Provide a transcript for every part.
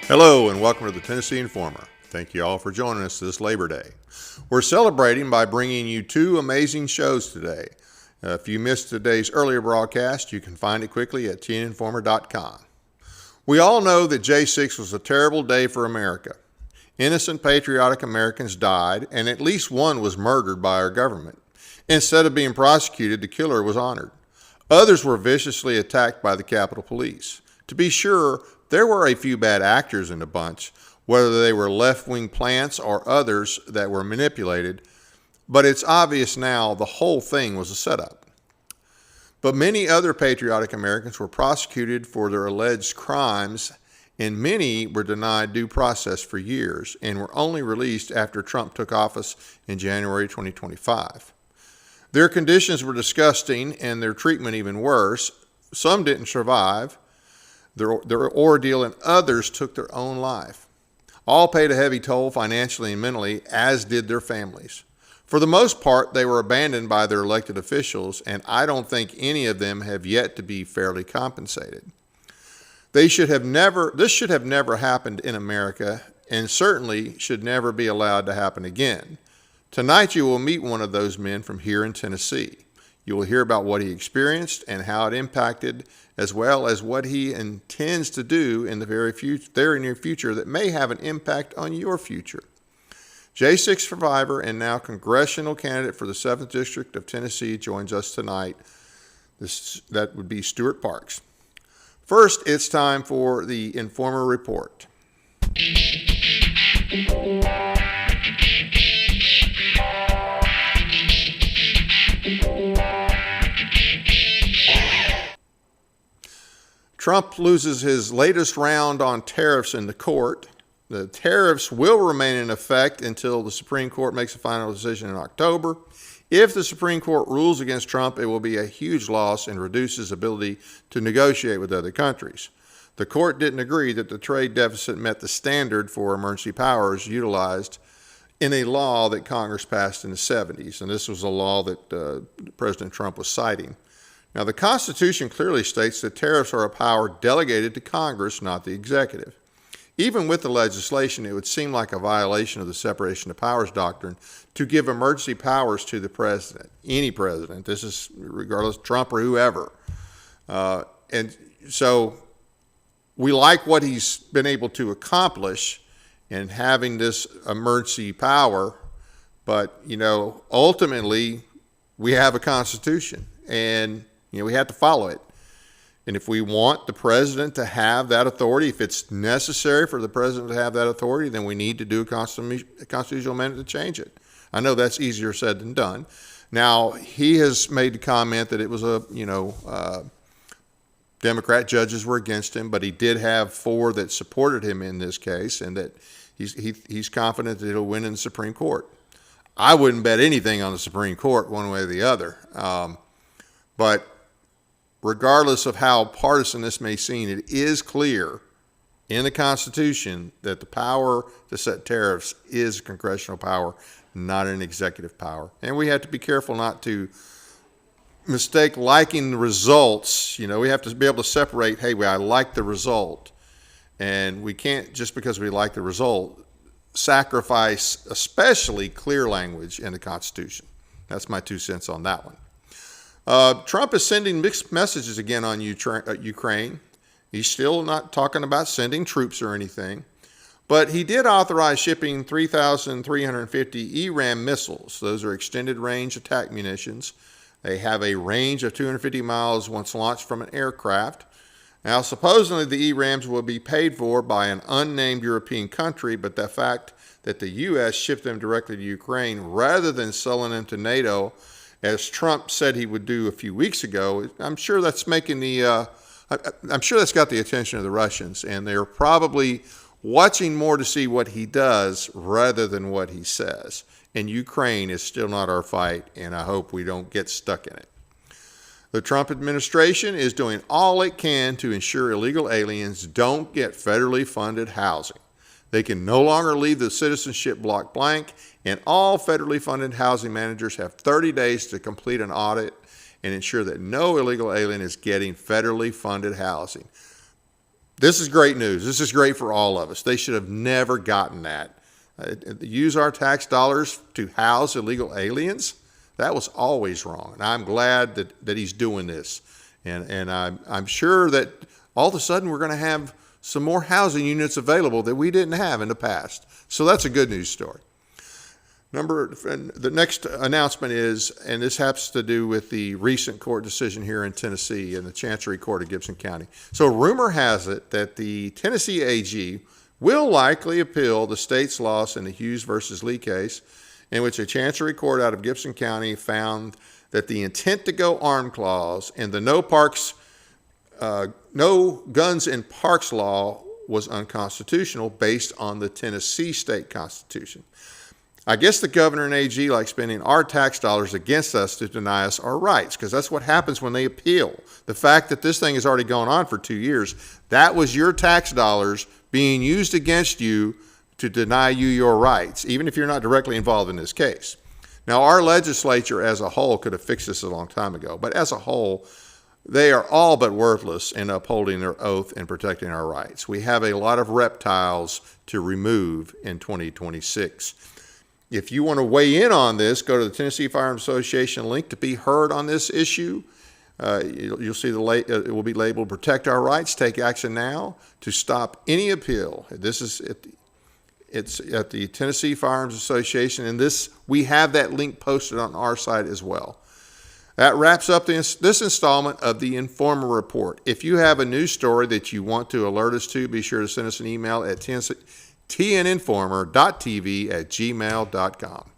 Hello and welcome to the Tennessee Informer. Thank you all for joining us this Labor Day. We're celebrating by bringing you two amazing shows today. If you missed today's earlier broadcast, you can find it quickly at tninformer.com. We all know that J6 was a terrible day for America. Innocent patriotic Americans died and at least one was murdered by our government. Instead of being prosecuted, the killer was honored. Others were viciously attacked by the Capitol Police. To be sure, there were a few bad actors in the bunch, whether they were left-wing plants or others that were manipulated, but it's obvious now the whole thing was a setup. But many other patriotic Americans were prosecuted for their alleged crimes, and many were denied due process for years and were only released after Trump took office in January 2025. Their conditions were disgusting and their treatment even worse. Some didn't survive their ordeal, and others took their own life. All paid a heavy toll financially and mentally, as did their families. For the most part, they were abandoned by their elected officials, and I don't think any of them have yet to be fairly compensated. This should have never happened in America, and certainly should never be allowed to happen again. Tonight you will meet one of those men from here in Tennessee. You will hear about what he experienced and how it impacted, as well as what he intends to do in the very near future that may have an impact on your future. J6 survivor and now congressional candidate for the 7th District of Tennessee joins us tonight. That would be Stewart Parks. First, it's time for the Informer Report. Trump loses his latest round on tariffs in the court. The tariffs will remain in effect until the Supreme Court makes a final decision in October. If the Supreme Court rules against Trump, it will be a huge loss and reduce his ability to negotiate with other countries. The court didn't agree that the trade deficit met the standard for emergency powers utilized in a law that Congress passed in the 70s, and this was a law that President Trump was citing. Now, the Constitution clearly states that tariffs are a power delegated to Congress, not the executive. Even with the legislation, it would seem like a violation of the separation of powers doctrine to give emergency powers to the president, any president. This is regardless Trump or whoever. And so we like what he's been able to accomplish in having this emergency power, but, ultimately we have a Constitution and we have to follow it. And if we want the president to have that authority, if it's necessary for the president to have that authority, then we need to do a constitutional amendment to change it. I know that's easier said than done. Now, he has made the comment that it was Democrat judges were against him, but he did have 4 that supported him in this case, and that he's confident that he'll win in the Supreme Court. I wouldn't bet anything on the Supreme Court one way or the other. But regardless of how partisan this may seem, it is clear in the Constitution that the power to set tariffs is a congressional power, not an executive power. And we have to be careful not to mistake liking the results. We have to be able to separate, hey, I like the result. And we can't, just because we like the result, sacrifice especially clear language in the Constitution. That's my 2 cents on that one. Trump is sending mixed messages again on Ukraine. He's still not talking about sending troops or anything, but he did authorize shipping 3,350 ERAM missiles. Those are extended range attack munitions. They have a range of 250 miles once launched from an aircraft. Now, supposedly the ERAMs will be paid for by an unnamed European country, but the fact that the U.S. shipped them directly to Ukraine rather than selling them to NATO, as Trump said he would do a few weeks ago, I'm sure that's making I'm sure that's got the attention of the Russians, and they're probably watching more to see what he does rather than what he says. And Ukraine is still not our fight, and I hope we don't get stuck in it. The Trump administration is doing all it can to ensure illegal aliens don't get federally funded housing. They can no longer leave the citizenship block blank, and all federally funded housing managers have 30 days to complete an audit and ensure that no illegal alien is getting federally funded housing. This is great news. This is great for all of us. They should have never gotten that. Use our tax dollars to house illegal aliens? That was always wrong. And I'm glad that he's doing this. And I'm sure that all of a sudden we're going to have some more housing units available that we didn't have in the past. So that's a good news story. The next announcement is, and this has to do with the recent court decision here in Tennessee in the Chancery Court of Gibson County. So rumor has it that the Tennessee AG will likely appeal the state's loss in the Hughes versus Lee case, in which a Chancery Court out of Gibson County found that the intent to go armed clause and the no guns in parks law was unconstitutional based on the Tennessee state constitution. I guess the governor and AG like spending our tax dollars against us to deny us our rights, because that's what happens when they appeal. The fact that this thing has already gone on for 2 years, that was your tax dollars being used against you to deny you your rights, even if you're not directly involved in this case. Now, our legislature as a whole could have fixed this a long time ago, but as a whole, they are all but worthless in upholding their oath and protecting our rights. We have a lot of reptiles to remove in 2026. If you want to weigh in on this, go to the Tennessee Firearms Association link to be heard on this issue. You'll see it will be labeled "Protect Our Rights, Take Action Now" to stop any appeal. It's at the Tennessee Firearms Association, and we have that link posted on our site as well. That wraps up this installment of the Informer Report. If you have a news story that you want to alert us to, be sure to send us an email at tninformer.tv@gmail.com.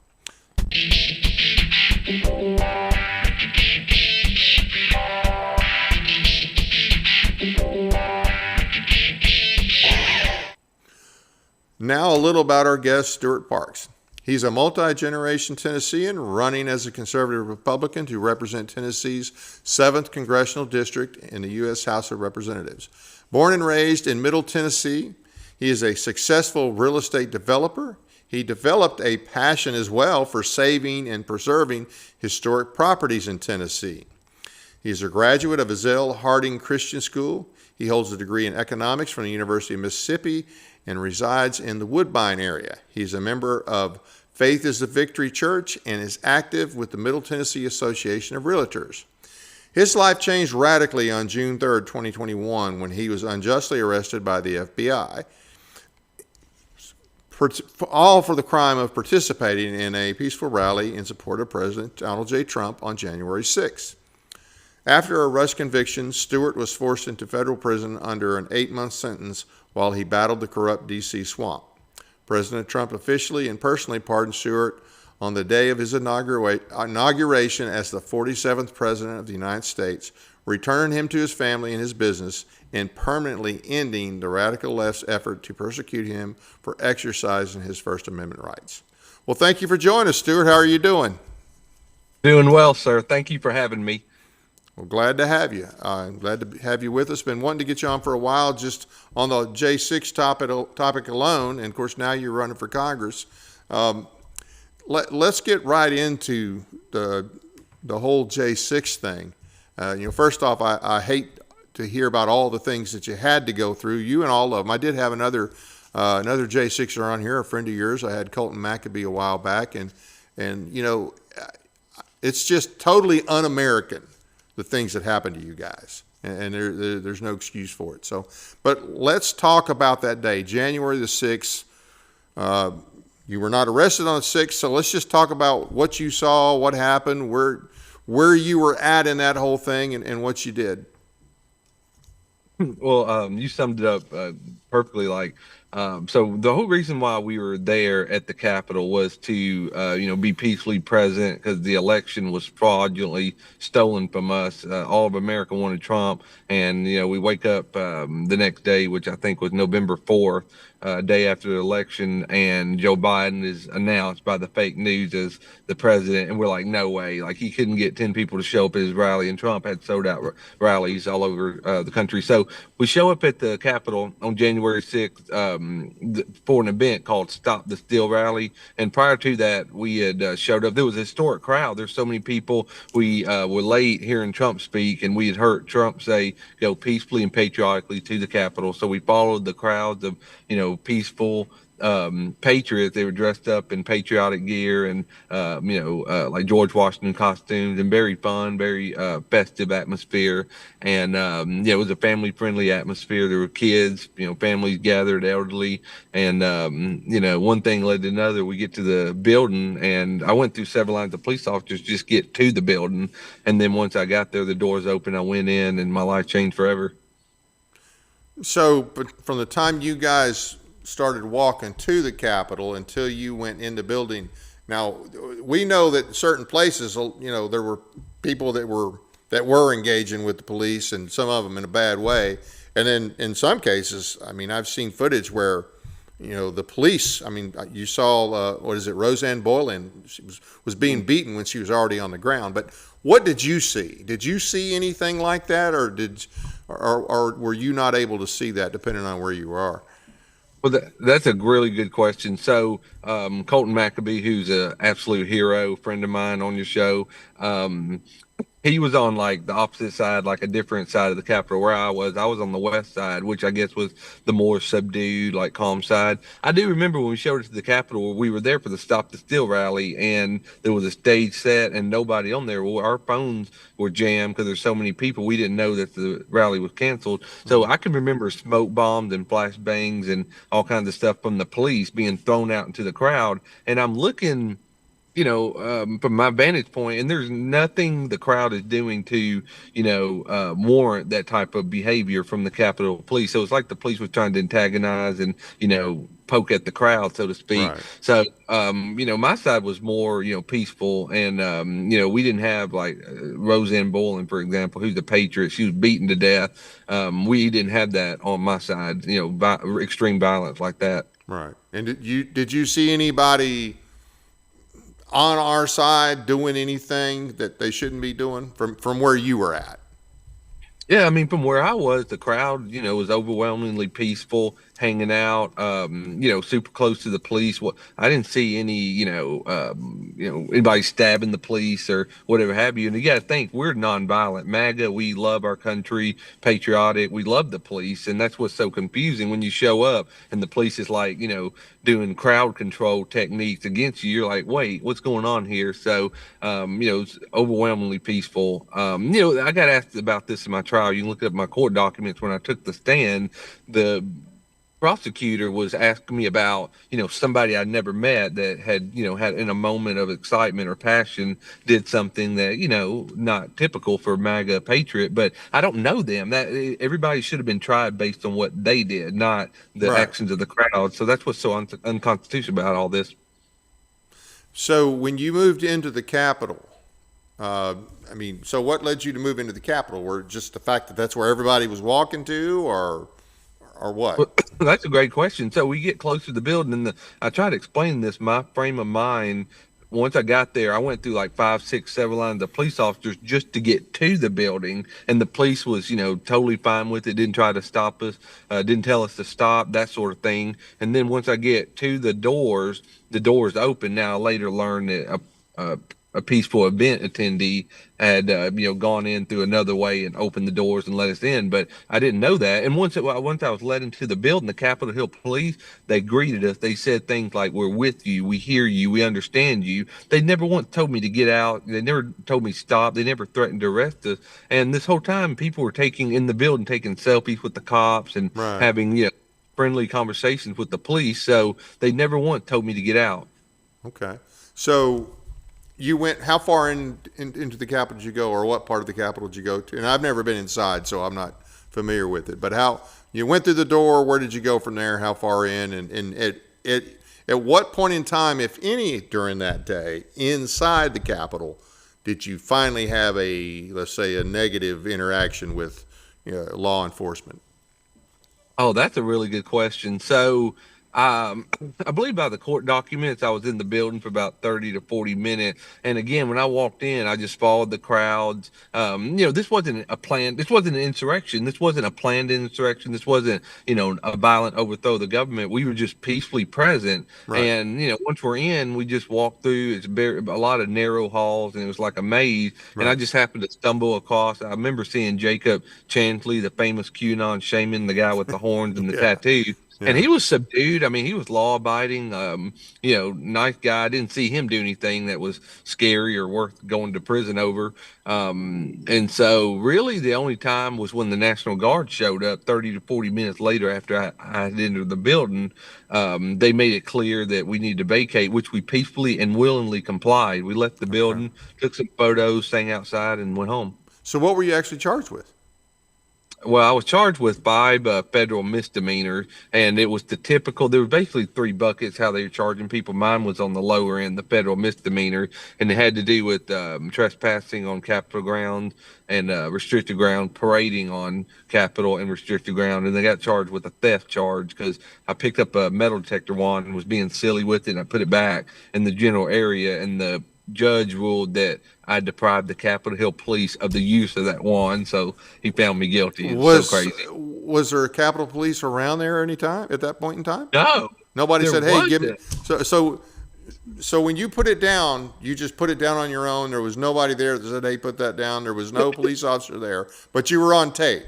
Now a little about our guest, Stewart Parks. He's a multi-generation Tennessean running as a conservative Republican to represent Tennessee's 7th Congressional District in the U.S. House of Representatives. Born and raised in Middle Tennessee, he is a successful real estate developer. He developed a passion as well for saving and preserving historic properties in Tennessee. He is a graduate of Azell Harding Christian School. He holds a degree in economics from the University of Mississippi and resides in the Woodbine area. He's a member of Faith is the Victory Church and is active with the Middle Tennessee Association of Realtors. His life changed radically on June 3rd, 2021, when he was unjustly arrested by the FBI, all for the crime of participating in a peaceful rally in support of President Donald J. Trump on January 6th. After a rush conviction, Stewart was forced into federal prison under an 8-month sentence while he battled the corrupt D.C. swamp. President Trump officially and personally pardoned Stewart on the day of his inauguration as the 47th President of the United States, returning him to his family and his business, and permanently ending the radical left's effort to persecute him for exercising his First Amendment rights. Well, thank you for joining us, Stewart. How are you doing? Doing well, sir. Thank you for having me. Well, glad to have you. I'm glad to have you with us. Been wanting to get you on for a while just on the J6 topic alone, and of course now you're running for Congress. Let's get right into the whole J6 thing. First off, I hate to hear about all the things that you had to go through, you and all of them. I did have another J6er on here, a friend of yours. I had Colton Maccabee a while back, and it's just totally un-American, the things that happened to you guys, and there's no excuse for it. So, but let's talk about that day, January the 6th. You were not arrested on the 6th, so let's just talk about what you saw, what happened, where you were at in that whole thing, and what you did. Well, you summed it up perfectly. So the whole reason why we were there at the Capitol was to, be peacefully present because the election was fraudulently stolen from us. All of America wanted Trump, and we wake up the next day, which I think was November 4th, day after the election, and Joe Biden is announced by the fake news as the president, and we're like, no way! Like he couldn't get 10 people to show up at his rally, and Trump had sold out rallies all over the country. So we show up at the Capitol on January 6th for an event called Stop the Steal Rally. And prior to that, we had showed up. There was a historic crowd. There's so many people. We were late hearing Trump speak, and we had heard Trump say, go peacefully and patriotically to the Capitol. So we followed the crowds of, peaceful patriots. They were dressed up in patriotic gear and like George Washington costumes, and very fun, very festive atmosphere. And it was a family friendly atmosphere. There were kids, families gathered, elderly, and one thing led to another. We get to the building, and I went through several lines of police officers just get to the building, and then once I got there, the doors open, I went in, and my life changed forever. So, but from the time you guys started walking to the Capitol until you went in the building, now we know that certain places, there were people that were engaging with the police, and some of them in a bad way. And then in some cases, I mean, I've seen footage where, the police. I mean, you saw what is it, Roseanne Boylan? She was being beaten when she was already on the ground. But what did you see? Did you see anything like that, or were you not able to see that, depending on where you are? Well, that's a really good question. So, Colton McAbee, who's an absolute hero, friend of mine on your show, he was on like the opposite side, like a different side of the Capitol where I was. I was on the west side, which I guess was the more subdued, like calm side. I do remember when we showed it to the Capitol, we were there for the Stop the Steal rally, and there was a stage set and nobody on there. Well, our phones were jammed because there's so many people. We didn't know that the rally was canceled. So I can remember smoke bombs and flash bangs and all kinds of stuff from the police being thrown out into the crowd. And I'm looking, from my vantage point, and there's nothing the crowd is doing to, warrant that type of behavior from the Capitol Police. So it's like the police was trying to antagonize and, poke at the crowd, so to speak. Right. So, my side was more, peaceful, and, we didn't have like Roseanne Boylan, for example, who's a patriot. She was beaten to death. We didn't have that on my side, extreme violence like that. Right. And did you see anybody on our side doing anything that they shouldn't be doing from where you were at? Yeah, I mean, from where I was, the crowd, was overwhelmingly peaceful, hanging out, super close to the police. What I didn't see any, anybody stabbing the police or whatever have you. And you got to think, we're nonviolent. MAGA, we love our country, patriotic. We love the police, and that's what's so confusing when you show up and the police is like, doing crowd control techniques against you. You're like, wait, what's going on here? So, it's overwhelmingly peaceful. I got asked about this in my trial. You can look up my court documents. When I took the stand, the prosecutor was asking me about, somebody I'd never met that had, had in a moment of excitement or passion did something that, not typical for MAGA patriot, but I don't know them. That everybody should have been tried based on what they did, not the Right. actions of the crowd. So that's what's so unconstitutional about all this. So when you moved into the Capitol, so what led you to move into the Capitol? Were just the fact that that's where everybody was walking to, or what? Well, that's a great question. So we get close to the building, and I try to explain this. My frame of mind, once I got there, I went through like 5, 6, 7 lines of police officers just to get to the building, and the police was, totally fine with it. Didn't try to stop us, didn't tell us to stop, that sort of thing. And then once I get to the doors open. Now I later learned that a peaceful event attendee had gone in through another way and opened the doors and let us in, but I didn't know that. And once I was led into the building, the Capitol Hill Police, they greeted us. They said things like, "We're with you, we hear you, we understand you." They never once told me to get out. They never told me stop. They never threatened to arrest us. And this whole time, people were taking selfies with the cops and Right. having friendly conversations with the police. So they never once told me to get out. Okay. So you went, how far into the Capitol did you go, or what part of the Capitol did you go to? And I've never been inside, so I'm not familiar with it. But how you went through the door? Where did you go from there? How far in? And at what point in time, if any, during that day inside the Capitol, did you finally have let's say, a negative interaction with law enforcement? Oh, that's a really good question. So, I believe by the court documents, I was in the building for about 30 to 40 minutes. And again, when I walked in, I just followed the crowds. This wasn't this wasn't an insurrection. This wasn't a planned insurrection. This wasn't, a violent overthrow of the government. We were just peacefully present. Right. And, once we're in, we just walked through. It's a lot of narrow halls, and it was like a maze. And I Right. just happened to stumble across. I remember seeing Jacob Chansley, the famous QAnon shaman, the guy with the horns and the Yeah. tattoo. And Yeah. he was subdued. I mean, he was law abiding, nice guy. I didn't see him do anything that was scary or worth going to prison over. And so really the only time was when the National Guard showed up 30 to 40 minutes later after I had entered the building. They made it clear that we needed to vacate, which we peacefully and willingly complied. We left the building, took some photos, sang outside, and went home. So what were you actually charged with? Well, I was charged with 5 federal misdemeanors, and it was the typical. There were basically 3 buckets how they were charging people. Mine was on the lower end, the federal misdemeanor, and it had to do with trespassing on Capitol ground and restricted ground, parading on Capitol and restricted ground. And they got charged with a theft charge because I picked up a metal detector wand and was being silly with it, and I put it back in the general area, and the judge ruled that I deprived the Capitol Hill police of the use of that wand, so he found me guilty. It's so crazy. Was there Capitol Police around there any time at that point in time? No, Nobody there said, "Hey, give me." wasn't. So when you put it down, you just put it down on your own. There was nobody there that said, "Hey, put that down." There was no police officer there, but you were on tape.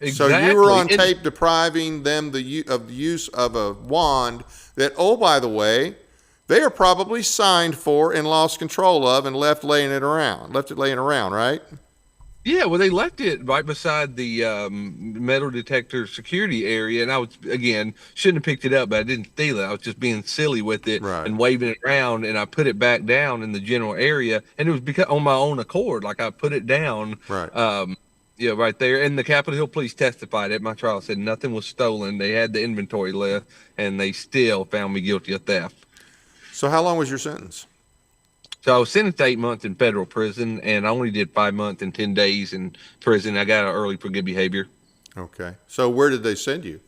So Exactly. you were on tape depriving them of the use of a wand that, oh, by the way, they are probably signed for and lost control of and left it laying around, right? Yeah, well, they left it right beside the metal detector security area, and I was again shouldn't have picked it up, but I didn't steal it. I was just being silly with it Right. and waving it around, and I put it back down in the general area, and it was because on my own accord, like I put it down, Right. right there. And the Capitol Hill police testified at my trial, said nothing was stolen. They had the inventory list, and they still found me guilty of theft. So how long was your sentence? So I was sentenced to 8 months in federal prison, and I only did 5 months and 10 days in prison. I got out early for good behavior. Okay. So where did they send you?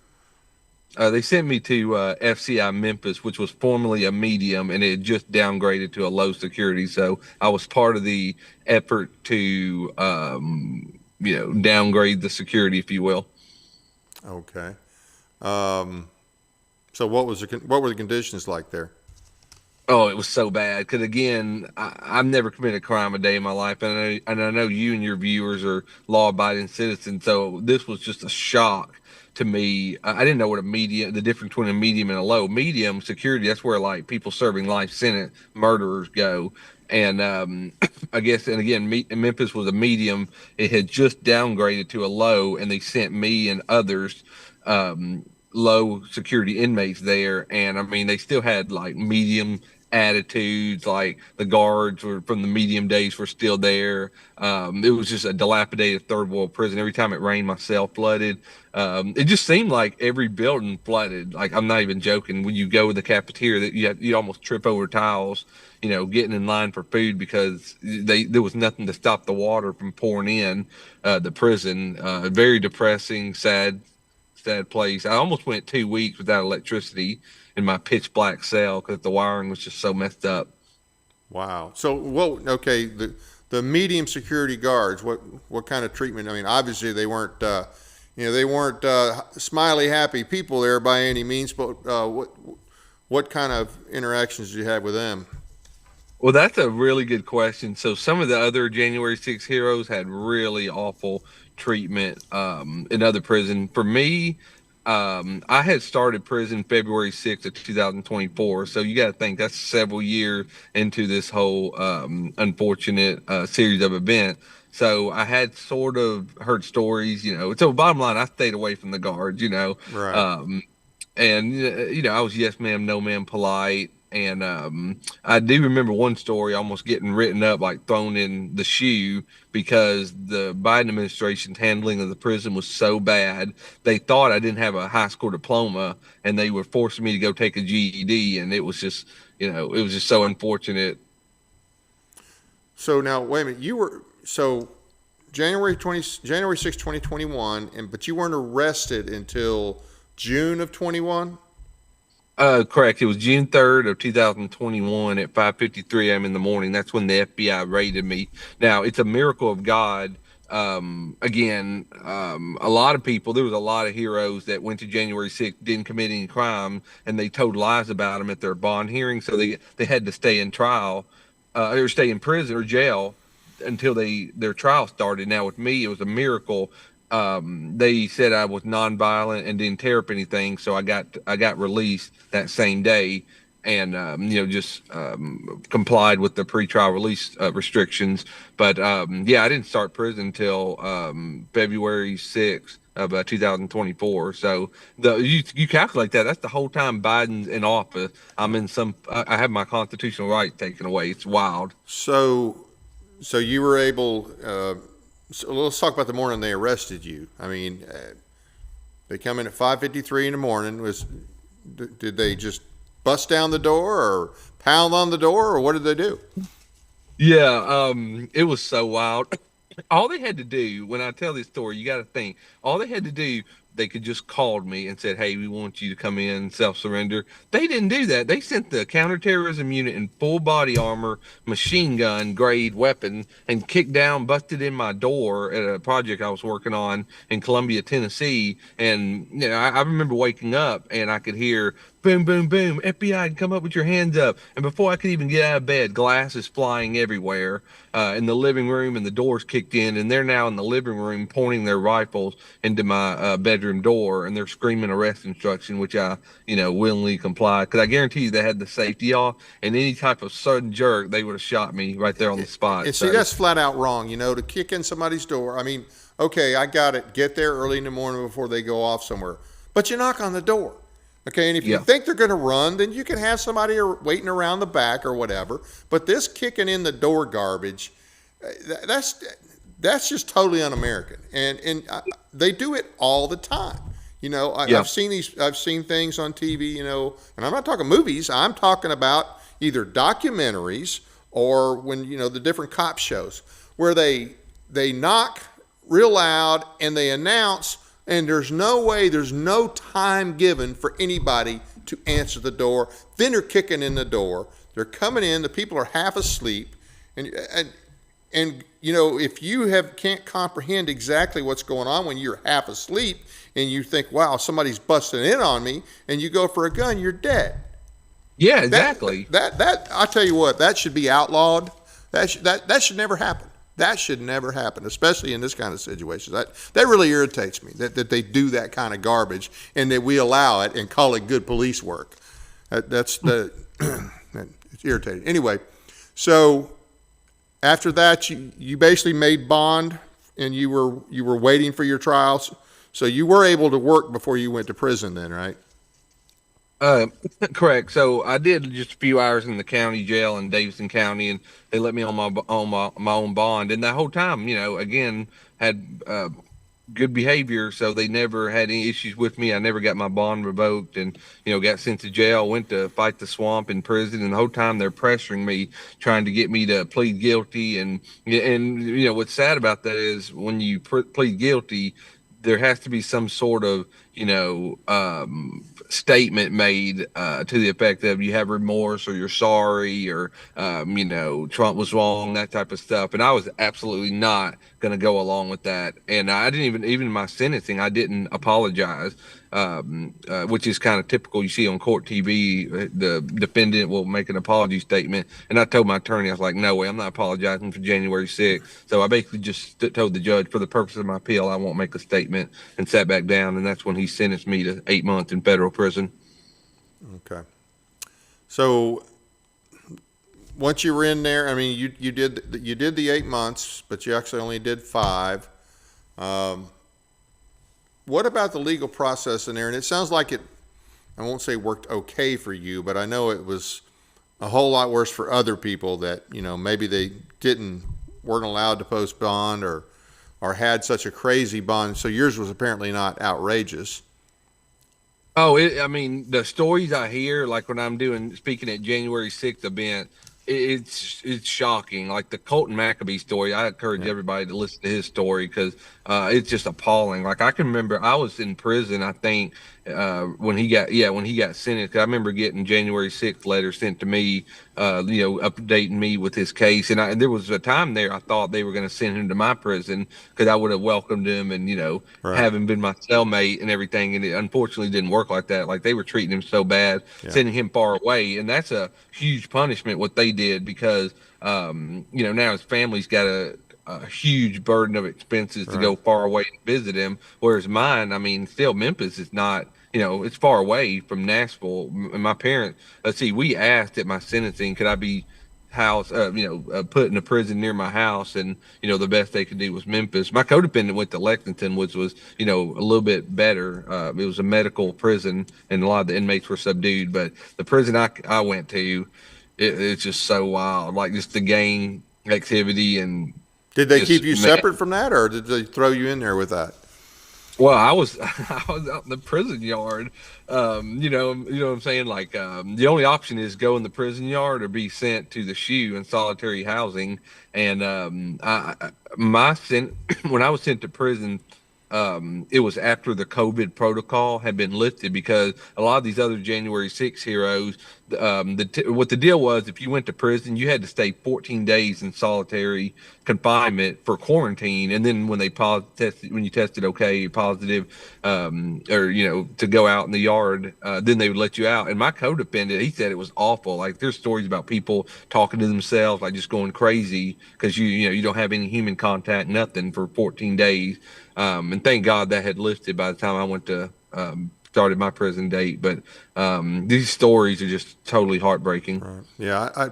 They sent me to FCI Memphis, which was formerly a medium, and it had just downgraded to a low security. So I was part of the effort to, downgrade the security, if you will. Okay. So what were the conditions like there? Oh, it was so bad. Because again, I've never committed a crime a day in my life, and I know you and your viewers are law-abiding citizens. So this was just a shock to me. I didn't know what the difference between a medium and a low. Medium security, that's where like people serving life sentence, murderers go. And I guess, and again, Memphis was a medium. It had just downgraded to a low, and they sent me and others. Low security inmates there, and I mean they still had like medium attitudes, like the guards were from the medium days were still there. It was just a dilapidated third world prison. Every time it rained, my cell flooded. It just seemed like every building flooded. Like, I'm not even joking. When you go to the cafeteria, that you almost trip over tiles, getting in line for food because there was nothing to stop the water from pouring in the prison. Very depressing, sad place. I almost went 2 weeks without electricity in my pitch black cell because the wiring was just so messed up. Wow. So, okay, the medium security guards, what kind of treatment? I mean, obviously they weren't, smiley, happy people there by any means, but what kind of interactions did you have with them? Well, that's a really good question. So some of the other January 6 heroes had really awful treatment in other prison. For me, I had started prison February 6th of 2024. So you got to think that's several years into this whole unfortunate series of events. So I had sort of heard stories, So bottom line, I stayed away from the guards, Right. And, I was yes ma'am, no ma'am polite. And I do remember one story almost getting written up, like thrown in the shoe, because the Biden administration's handling of the prison was so bad. They thought I didn't have a high school diploma, and they were forcing me to go take a GED, and it was just, it was just so unfortunate. So now, wait a minute. So January 6, 2021, but you weren't arrested until June of 21? Correct. It was June 3rd of 2021 at 5:53 a.m. in the morning. That's when the FBI raided me. Now, it's a miracle of God. Again, a lot of people, there was a lot of heroes that went to January 6th, didn't commit any crime, and they told lies about them at their bond hearing. So they had to stay in trial, or stay in prison or jail until their trial started. Now, with me, it was a miracle. They said I was nonviolent and didn't tear up anything, so I got released that same day, and just complied with the pretrial release restrictions. But yeah, I didn't start prison until February 6th of 2024. So you calculate that, that's the whole time Biden's in office. I have my constitutional rights taken away. It's wild. So you were able. So let's talk about the morning they arrested you. I mean, they come in at 5:53 in the morning. Did they just bust down the door or pound on the door, or what did they do? Yeah, it was so wild. All they had to do, when I tell this story, you got to think, all they had to do, they could just called me and said, "Hey, we want you to come in, self-surrender." They didn't do that. They sent the counterterrorism unit in full body armor, machine gun grade weapon, and kicked down, busted in my door at a project I was working on in Columbia, Tennessee. And I remember waking up and I could hear boom, boom, boom, FBI, come up with your hands up. And before I could even get out of bed, glass is flying everywhere in the living room, and the doors kicked in, and they're now in the living room pointing their rifles into my bedroom door, and they're screaming arrest instruction, which I, willingly complied, because I guarantee you they had the safety off, and any type of sudden jerk, they would have shot me right there on the spot. And see, that's flat out wrong, to kick in somebody's door. I mean, okay, I got it. Get there early in the morning before they go off somewhere. But you knock on the door. Okay, and if you think they're going to run, then you can have somebody waiting around the back or whatever. But this kicking in the door garbage, that's just totally un-American, and they do it all the time. I've seen things on TV. And I'm not talking movies. I'm talking about either documentaries or when the different cop shows where they knock real loud and they announce. And there's no time given for anybody to answer the door. Then they're kicking in the door. They're coming in. The people are half asleep. And if you can't comprehend exactly what's going on when you're half asleep and you think, wow, somebody's busting in on me, and you go for a gun, you're dead. Yeah, exactly. That I tell you what, that should be outlawed. That should never happen. That should never happen, especially in this kind of situation. That really irritates me, that they do that kind of garbage and that we allow it and call it good police work. It's irritating. Anyway, so after that, you basically made bond and you were waiting for your trials. So you were able to work before you went to prison then, right? Correct. So I did just a few hours in the county jail in Davidson County, and they let me on my own bond. And the whole time, again, had good behavior, so they never had any issues with me. I never got my bond revoked, and got sent to jail. Went to fight the swamp in prison, and the whole time they're pressuring me, trying to get me to plead guilty. And what's sad about that is when you plead guilty, there has to be some sort of statement made to the effect of you have remorse or you're sorry or Trump was wrong, that type of stuff. And I was absolutely not going to go along with that. And I didn't even in my sentencing, I didn't apologize, which is kind of typical. You see on court TV, the defendant will make an apology statement. And I told my attorney, I was like, no way, I'm not apologizing for January 6th. So I basically just told the judge, for the purpose of my appeal, I won't make a statement, and sat back down. And that's when he sentenced me to 8 months in federal prison. Okay. So once you were in there, I mean, you did the 8 months, but you actually only did 5. What about the legal process in there? And it sounds like I won't say worked okay for you, but I know it was a whole lot worse for other people that, maybe they weren't allowed to post bond or had such a crazy bond. So yours was apparently not outrageous. Oh, I mean, the stories I hear, like when I'm speaking at January 6th event, it's shocking. Like the Colton Maccabee story, I encourage Yeah. everybody to listen to his story because it's just appalling. Like I can remember I was in prison, I think, when he got sentenced. I remember getting January 6th letter sent to me, updating me with his case. And there was a time there I thought they were going to send him to my prison because I would have welcomed him and, Right. having been my cellmate and everything. And it unfortunately didn't work like that. Like they were treating him so bad, Yeah. sending him far away. And that's a huge punishment what they did because, now his family's got a huge burden of expenses to Right. go far away and visit him. Whereas mine, I mean, still Memphis is not, it's far away from Nashville. And my parents, let's see, we asked at my sentencing, could I be put in a prison near my house, and the best they could do was Memphis. My codependent went to Lexington, which was a little bit better. It was a medical prison, and a lot of the inmates were subdued. But the prison I went to, it's just so wild, like just the gang activity and Did they keep just you separate from that, or did they throw you in there with that? Well, I was I was out in the prison yard. You know what I'm saying? Like the only option is go in the prison yard or be sent to the SHU in solitary housing. And when I was sent to prison, it was after the COVID protocol had been lifted because a lot of these other January 6 heroes, what the deal was, if you went to prison, you had to stay 14 days in solitary confinement for quarantine, and then when when you tested okay, positive, or to go out in the yard, then they would let you out. And my codependent, he said it was awful. Like there's stories about people talking to themselves, like just going crazy because you don't have any human contact, nothing for 14 days. And thank God that had lifted by the time I went to started my prison date. But these stories are just totally heartbreaking. Right. Yeah.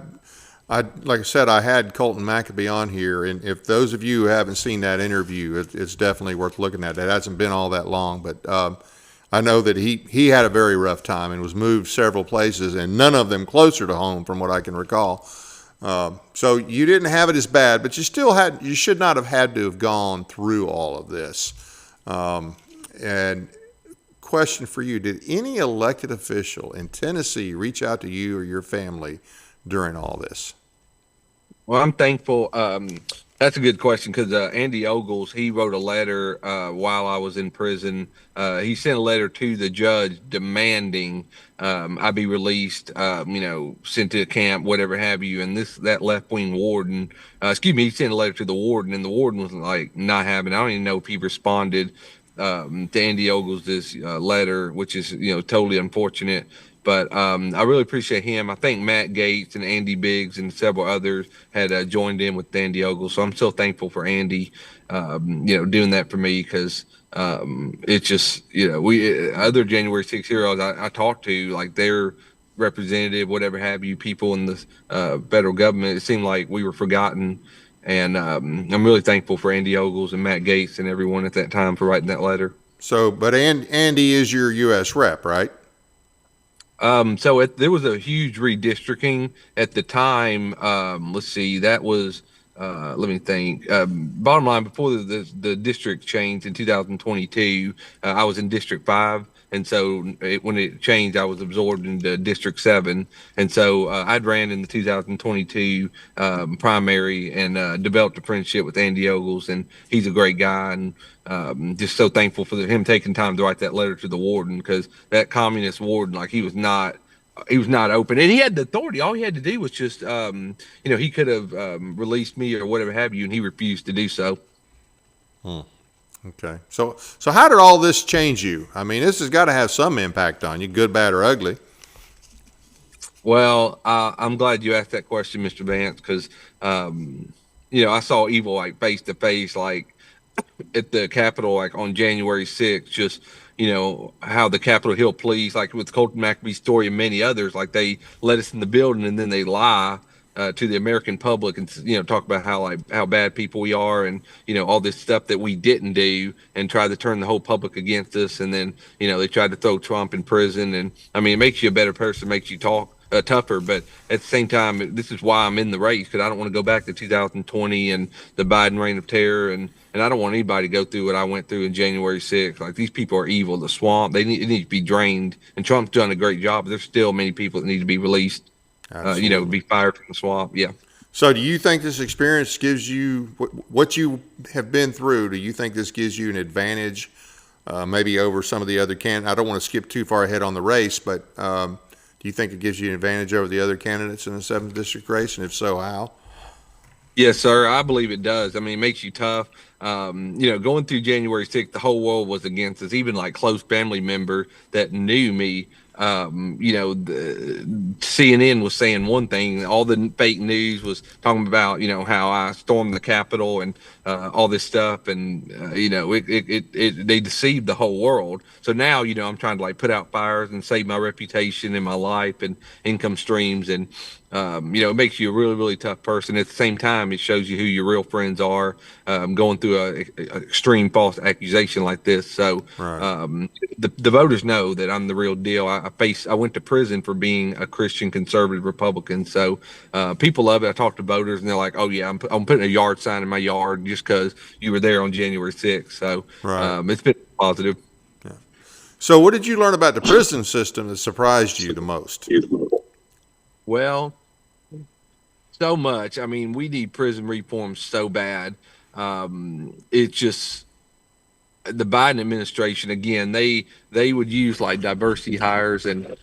Like I said, I had Colton Maccabee on here, and if those of you who haven't seen that interview, it's definitely worth looking at. It hasn't been all that long, but I know that he had a very rough time and was moved several places, and none of them closer to home, from what I can recall. So you didn't have it as bad, but you should not have had to have gone through all of this. And question for you: did any elected official in Tennessee reach out to you or your family during all this? Well, I'm thankful. That's a good question because Andy Ogles, he wrote a letter while I was in prison. He sent a letter to the judge demanding I be released, sent to a camp, whatever have you. And that left wing warden, he sent a letter to the warden, and the warden was like not having. I don't even know if he responded to Andy Ogles' letter, which is totally unfortunate. But I really appreciate him. I think Matt Gates and Andy Biggs and several others had joined in with Andy Ogle. So I'm so thankful for Andy, doing that for me because it's just, we other January 6 heroes I talked to, like their representative, whatever have you, people in the federal government, it seemed like we were forgotten. And I'm really thankful for Andy Ogles and Matt Gates and everyone at that time for writing that letter. So, but Andy is your U.S. rep, right? There was a huge redistricting at the time. Let's see, that was, let me think. Bottom line, before the district changed in 2022, I was in District 5. And so when it changed, I was absorbed into District 7. And so I'd ran in the 2022 primary and developed a friendship with Andy Ogles. And he's a great guy. And just so thankful for him taking time to write that letter to the warden because that communist warden, like he was not open, and he had the authority. All he had to do was just, he could have released me or whatever have you, and he refused to do so. Okay. So how did all this change you? I mean, this has got to have some impact on you, good, bad, or ugly. Well, I'm glad you asked that question, Mr. Vance, because, I saw evil like face to face, like at the Capitol, like on January 6th, just, how the Capitol Hill police, like with Colton Maccabee's story and many others, like they let us in the building and then they lie to the American public and, talk about how bad people we are and, all this stuff that we didn't do and try to turn the whole public against us. And then, they tried to throw Trump in prison. And I mean, it makes you a better person, makes you talk tougher. But at the same time, this is why I'm in the race, because I don't want to go back to 2020 and the Biden reign of terror, and I don't want anybody to go through what I went through in January 6th. Like, these people are evil. The swamp, it needs to be drained. And Trump's done a great job, but there's still many people that need to be released. Be fired from the swamp. Yeah. So do you think this experience gives you what you have been through? Do you think this gives you an advantage, maybe over some of the other candidates? I don't want to skip too far ahead on the race, but do you think it gives you an advantage over the other candidates in the 7th district race? And if so, how? Yes, sir. I believe it does. I mean, it makes you tough. Going through January 6th, the whole world was against us. Even like close family member that knew me, the CNN was saying one thing. All the fake news was talking about, how I stormed the Capitol and all this stuff. And, they deceived the whole world. So now, I'm trying to like put out fires and save my reputation and my life and income streams. And, it makes you a really, really tough person. At the same time, it shows you who your real friends are, going through a extreme false accusation like this. So Right. the voters know that I'm the real deal. I went to prison for being a Christian conservative Republican. So people love it. I talk to voters and they're like, oh yeah, I'm putting a yard sign in my yard just because you were there on January 6th. So Right. it's been positive. So what did you learn about the prison system that surprised you the most? Well, so much. I mean, we need prison reform so bad. It's just the Biden administration, again, they would use like diversity hires and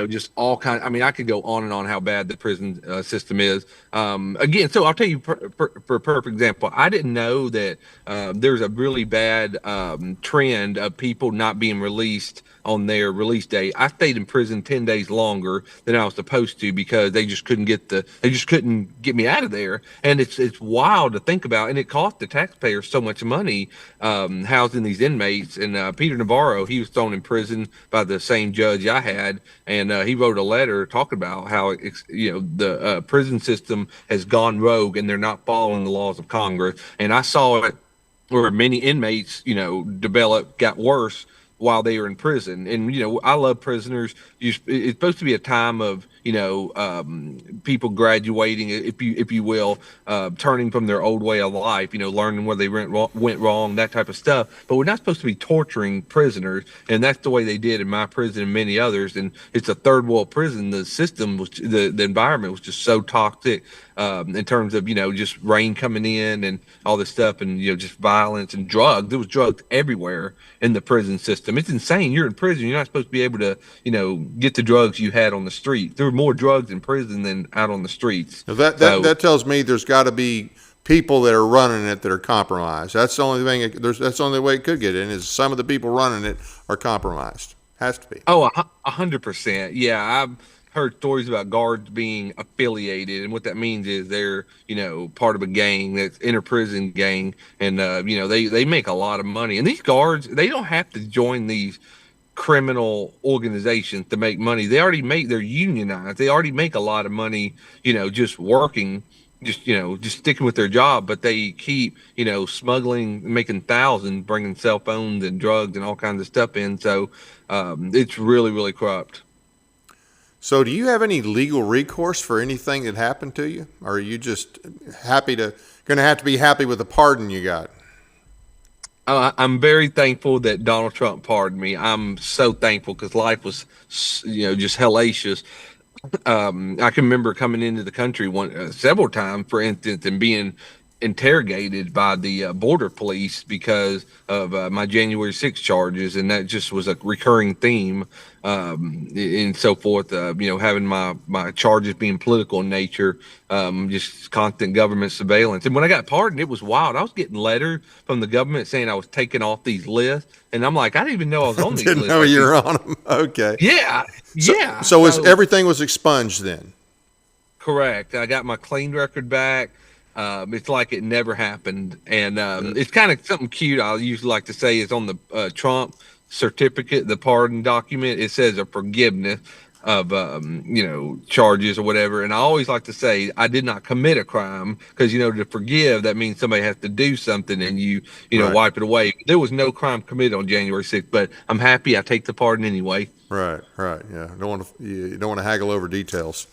just all kind. I mean, I could go on and on how bad the prison system is. Again, so I'll tell you for a perfect example. I didn't know that there's a really bad trend of people not being released on their release date. I stayed in prison 10 days longer than I was supposed to because they just couldn't get me out of there. And it's wild to think about. And it cost the taxpayers so much money housing these inmates. And Peter Navarro, he was thrown in prison by the same judge I had. And he wrote a letter talking about how, the prison system has gone rogue and they're not following the laws of Congress. And I saw it where many inmates, got worse while they were in prison. And, I love prisoners. It's supposed to be a time of, people graduating, if you will, turning from their old way of life, learning where they went wrong, that type of stuff. But we're not supposed to be torturing prisoners. And that's the way they did in my prison and many others. And it's a third world prison. The system was, the environment was just so toxic in terms of, just rain coming in and all this stuff and, just violence and drugs. There was drugs everywhere in the prison system. It's insane. You're in prison. You're not supposed to be able to, get the drugs you had on the street. There were more drugs in prison than out on the streets. Now that tells me there's got to be people that are running it that are compromised. That's the only thing. That's the only way it could get in is some of the people running it are compromised. Has to be. Oh, 100%. Yeah, I've heard stories about guards being affiliated, and what that means is they're, part of a gang that's inter prison gang, and they make a lot of money. And these guards, they don't have to join these criminal organizations to make money. They're unionized. They already make a lot of money, just working, just sticking with their job, but they keep, smuggling, making thousands, bringing cell phones and drugs and all kinds of stuff in. So it's really, really corrupt. So do you have any legal recourse for anything that happened to you? Or are you just going to have to be happy with the pardon you got? I'm very thankful that Donald Trump pardoned me. I'm so thankful because life was, just hellacious. I can remember coming into the country several times, for instance, and being interrogated by the border police because of my January 6th charges, and that just was a recurring theme, and so forth. Having my charges being political in nature, just constant government surveillance. And when I got pardoned, it was wild. I was getting letters from the government saying I was taken off these lists, and I'm like, I didn't even know I was on these lists. Didn't know you were on them. Okay. Yeah, yeah. So everything was expunged then? Correct. I got my clean record back. It's like it never happened. And it's kind of something cute I usually like to say is on the Trump certificate, the pardon document, it says a forgiveness. charges or whatever. And I always like to say I did not commit a crime, because to forgive, that means somebody has to do something and you Right. wipe it away. There was no crime committed on January 6th, but I'm happy I take the pardon anyway. Right. Right. Yeah. You don't want to haggle over details.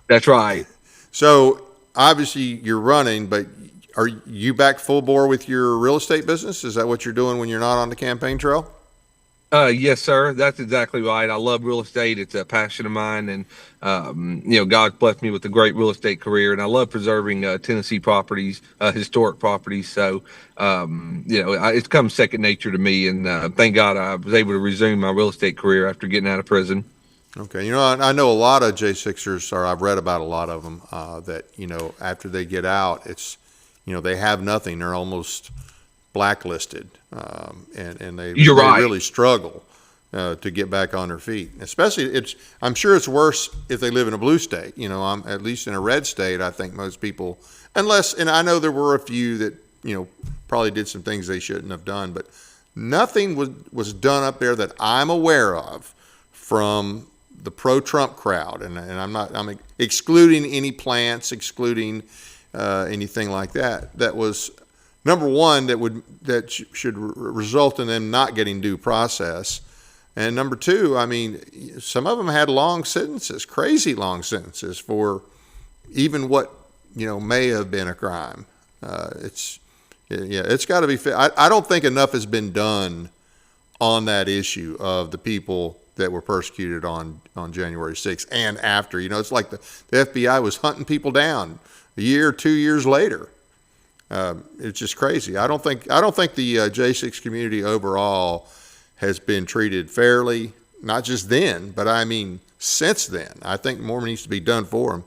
That's right. So obviously you're running, but are you back full bore with your real estate business? Is that what you're doing when you're not on the campaign trail? Yes, sir. That's exactly right. I love real estate. It's a passion of mine, and God blessed me with a great real estate career, and I love preserving Tennessee properties, historic properties. So, it's come second nature to me, and thank God I was able to resume my real estate career after getting out of prison. Okay. I know a lot of J6ers, or I've read about a lot of them, that, after they get out, it's, they have nothing. They're almost blacklisted, and they You're right. really struggle to get back on their feet. Especially, I'm sure it's worse if they live in a blue state. I'm at least in a red state. I think most people, and I know there were a few that probably did some things they shouldn't have done, but nothing was done up there that I'm aware of from the pro-Trump crowd, and I'm excluding any plants, excluding anything like that. That was number one, that should result in them not getting due process. And number two, I mean, some of them had long sentences, crazy long sentences for even what may have been a crime. It's got to be. I don't think enough has been done on that issue of the people that were persecuted on January 6th and after. It's like the FBI was hunting people down a year, 2 years later. It's just crazy. I don't think the J6 community overall has been treated fairly, not just then, but I mean since then. I think more needs to be done for them.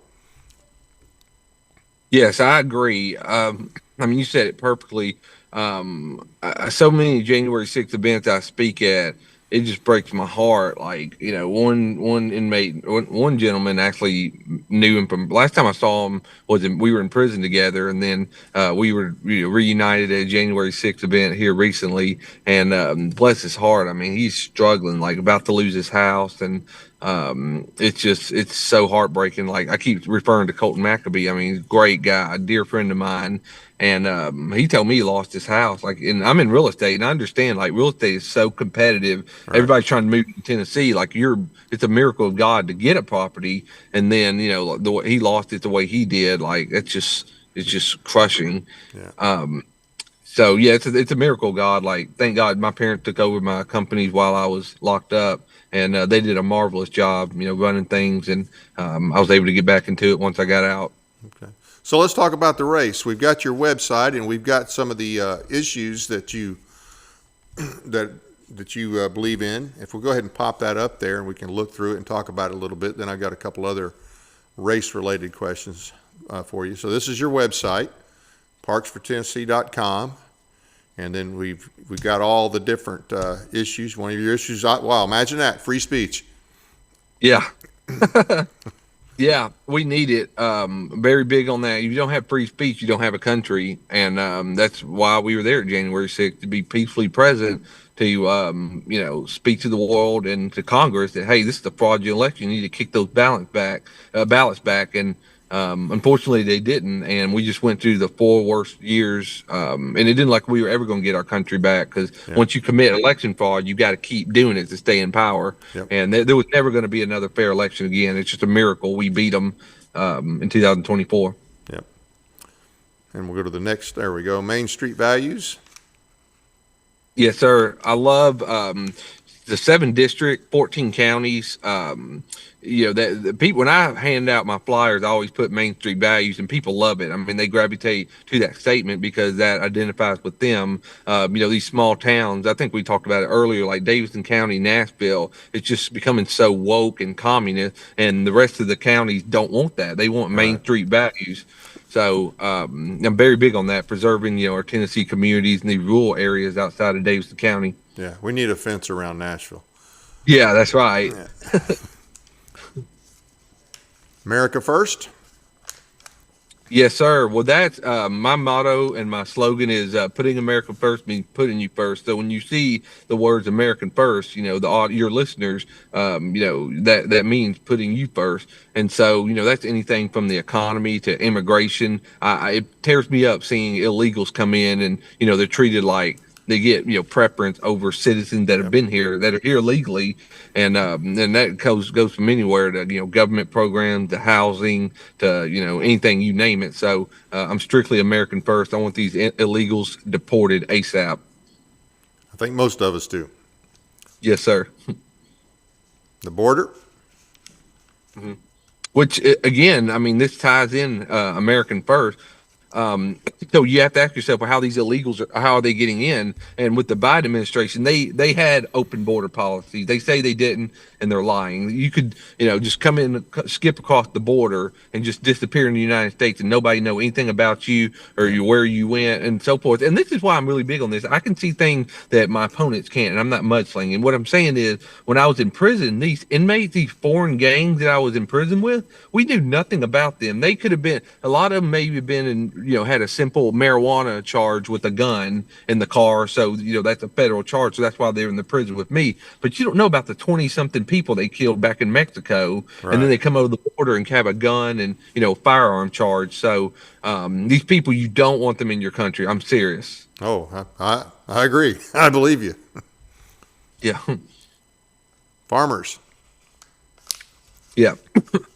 Yes, I agree. You said it perfectly. So many January 6th events I speak at, it just breaks my heart. Like, one inmate, one gentleman actually knew him from last time I saw him we were in prison together, and then we were reunited at a January 6th event here recently. And bless his heart, I mean, he's struggling, like about to lose his house, and it's so heartbreaking. Like, I keep referring to Colton McAbee. I mean, he's a great guy, a dear friend of mine. And he told me he lost his house. Like, and I'm in real estate, and I understand, like, real estate is so competitive. Right. Everybody's trying to move to Tennessee. Like, it's a miracle of God to get a property, and then he lost it the way he did. Like, it's just crushing. Yeah. So yeah, it's a miracle of God. Like, thank God my parents took over my companies while I was locked up, and they did a marvelous job, running things, and I was able to get back into it once I got out. Okay. So let's talk about the race. We've got your website, and we've got some of the issues that you believe in. If we'll go ahead and pop that up there, and we can look through it and talk about it a little bit. Then I've got a couple other race-related questions for you. So this is your website, parksfortennessee.com, and then we've got all the different issues. One of your issues, wow, imagine that, free speech. Yeah. Yeah, we need it. Very big on that. If you don't have free speech, you don't have a country. And that's why we were there January 6th, to be peacefully present, to, speak to the world and to Congress that, hey, this is a fraudulent election. You need to kick those ballots back. And unfortunately, they didn't. And we just went through the 4 worst years. And it didn't like we were ever going to get our country back, because once you commit election fraud, you got to keep doing it to stay in power. Yep. And there was never going to be another fair election again. It's just a miracle we beat them in 2024. Yep. And we'll go to the next. There we go. Main Street values. Yes, sir. I love the 7 district, 14 counties. That the people, when I hand out my flyers, I always put Main Street values, and people love it. I mean, they gravitate to that statement because that identifies with them. These small towns, I think we talked about it earlier, like Davidson County, Nashville, it's just becoming so woke and communist, and the rest of the counties don't want that. They want Main Street values. So I'm very big on that, preserving, our Tennessee communities and the rural areas outside of Davidson County. Yeah, we need a fence around Nashville. Yeah, that's right. Yeah. America First? Yes, sir. Well, that's my motto and my slogan is putting America first means putting you first. So when you see the words American first, your listeners, that means putting you first. And so, that's anything from the economy to immigration. It tears me up seeing illegals come in and, they're treated like they get, preference over citizens that have Yep. been here, that are here legally. And that goes from anywhere to, government programs, to housing, to anything you name it. So I'm strictly American first. I want these illegals deported ASAP. I think most of us do. Yes, sir. The border. Which again, I mean, this ties in American first. So you have to ask yourself, well, how these illegals how are they getting in? And with the Biden administration, they had open border policies. They say they didn't, and they're lying. You could just come in, skip across the border, and just disappear in the United States, and nobody know anything about you or where you went and so forth. And this is why I'm really big on this. I can see things that my opponents can't, and I'm not mudslinging. What I'm saying is, when I was in prison, these inmates, these foreign gangs that I was in prison with, we knew nothing about them. They could have been, a lot of them maybe been in, had a simple marijuana charge with a gun in the car. So, that's a federal charge. So that's why they're in the prison with me. But you don't know about the 20 something people they killed back in Mexico. Right. And then they come over the border and have a gun and, firearm charge. So these people, you don't want them in your country. I'm serious. Oh, I agree. I believe you. Yeah. Farmers. Yeah.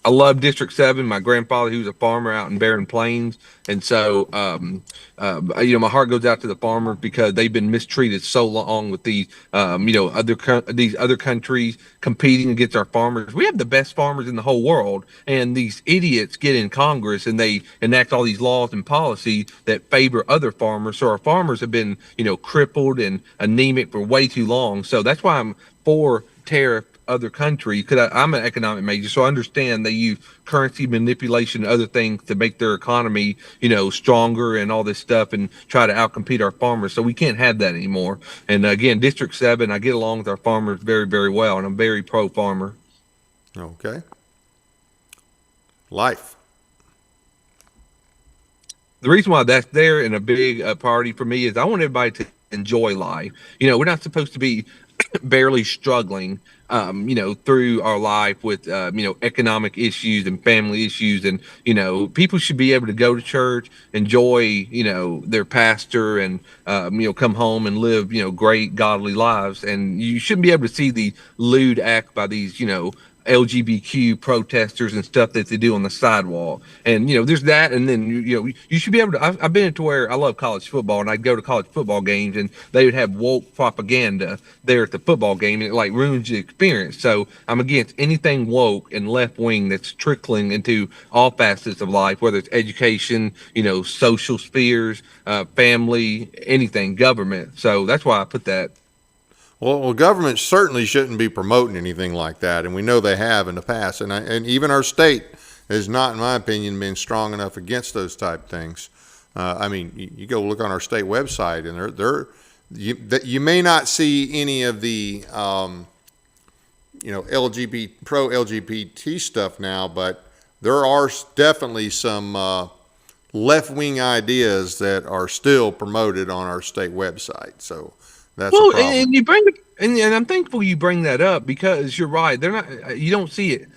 I love District 7. My grandfather, he was a farmer out in Barren Plains. And so, my heart goes out to the farmers because they've been mistreated so long with these, these other countries competing against our farmers. We have the best farmers in the whole world. And these idiots get in Congress and they enact all these laws and policy that favor other farmers. So our farmers have been, crippled and anemic for way too long. So that's why I'm for tariff other countries, because I'm an economic major, so I understand they use currency manipulation and other things to make their economy, stronger and all this stuff, and try to outcompete our farmers. So we can't have that anymore. And again, District 7, I get along with our farmers very, very well, and I'm very pro farmer. Okay. Life. The reason why that's there and a big priority for me is I want everybody to enjoy life. We're not supposed to be barely struggling, through our life with, economic issues and family issues. And, people should be able to go to church, enjoy, their pastor and, come home and live, great godly lives. And you shouldn't be able to see the lewd act by these, LGBTQ protesters and stuff that they do on the sidewalk. And, there's that. And then, you should be able to, I've been to where I love college football, and I'd go to college football games and they would have woke propaganda there at the football game, and it like ruins the experience. So I'm against anything woke and left wing that's trickling into all facets of life, whether it's education, social spheres, family, anything, government. So that's why I put that. Well, government certainly shouldn't be promoting anything like that, and we know they have in the past. And even our state has not, in my opinion, been strong enough against those type things. You go look on our state website, and you may not see any of the LGBT pro LGBT stuff now, but there are definitely some left wing ideas that are still promoted on our state website. So. That's a problem. And you bring it, and I'm thankful you bring that up, because you're right. They're not. You don't see it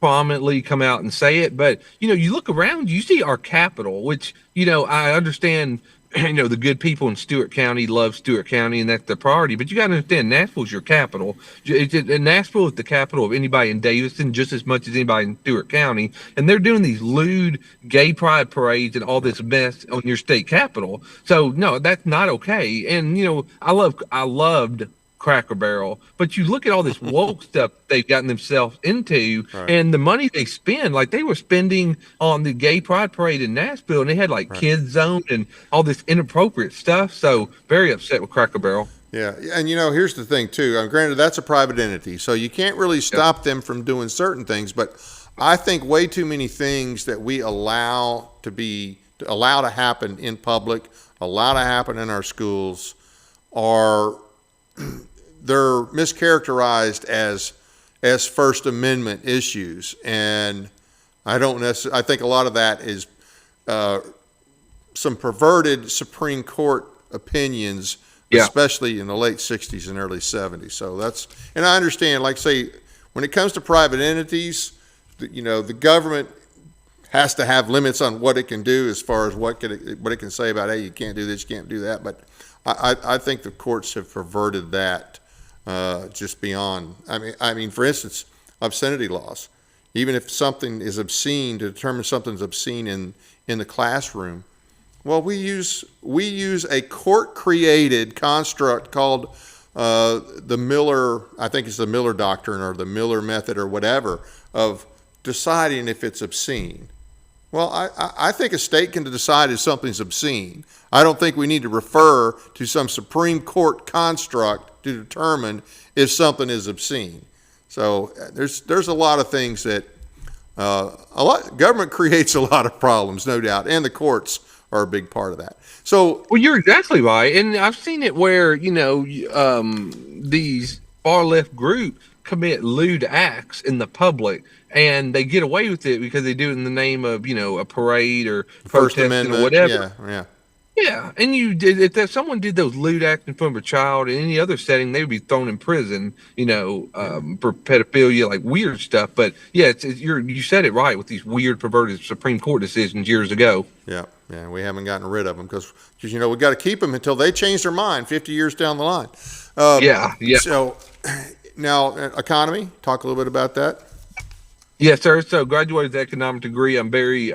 prominently come out and say it, but you look around, you see our capital, which I understand. The good people in Stewart County love Stewart County, and that's the priority. But you got to understand, Nashville's your capital. Nashville is the capital of anybody in Davidson, just as much as anybody in Stewart County. And they're doing these lewd gay pride parades and all this mess on your state capital. So no, that's not okay. And I loved Cracker Barrel, but you look at all this woke stuff they've gotten themselves into, right, and the money they spend, like they were spending on the gay pride parade in Nashville, and they had like kids zone and all this inappropriate stuff. So very upset with Cracker Barrel. Yeah, and here's the thing too. Granted, that's a private entity, so you can't really stop them from doing certain things. But I think way too many things that we allow to happen in public, allow to happen in our schools, are they're mischaracterized as First Amendment issues, and I don't necessarily. I think a lot of that is some perverted Supreme Court opinions, Yeah. especially in the late 60s and early 70s. So and I understand, like say, when it comes to private entities, the government has to have limits on what it can do as far as what it can say about, hey, you can't do this, you can't do that. But I think the courts have perverted that just beyond. I mean, for instance, obscenity laws. Even if something is obscene, to determine something's obscene in the classroom, well, we use a court-created construct called the Miller. I think it's the Miller doctrine or the Miller method or whatever of deciding if it's obscene. Well, I think a state can decide if something's obscene. I don't think we need to refer to some Supreme Court construct to determine if something is obscene. So there's a lot of things that government creates a lot of problems, no doubt, and the courts are a big part of that. So, well, you're exactly right, and I've seen it where these far left groups commit lewd acts in the public, and they get away with it because they do it in the name of a parade or First protesting Amendment, or whatever. yeah. Yeah, and if someone did those lewd acts in front of a child in any other setting, they would be thrown in prison, for pedophilia, like weird stuff. But yeah, you said it right with these weird perverted Supreme Court decisions years ago. Yeah, we haven't gotten rid of them because we got to keep them until they change their mind 50 years down the line. Yeah. So now, economy, talk a little bit about that. Yes, sir. So graduated with an economic degree. I'm very,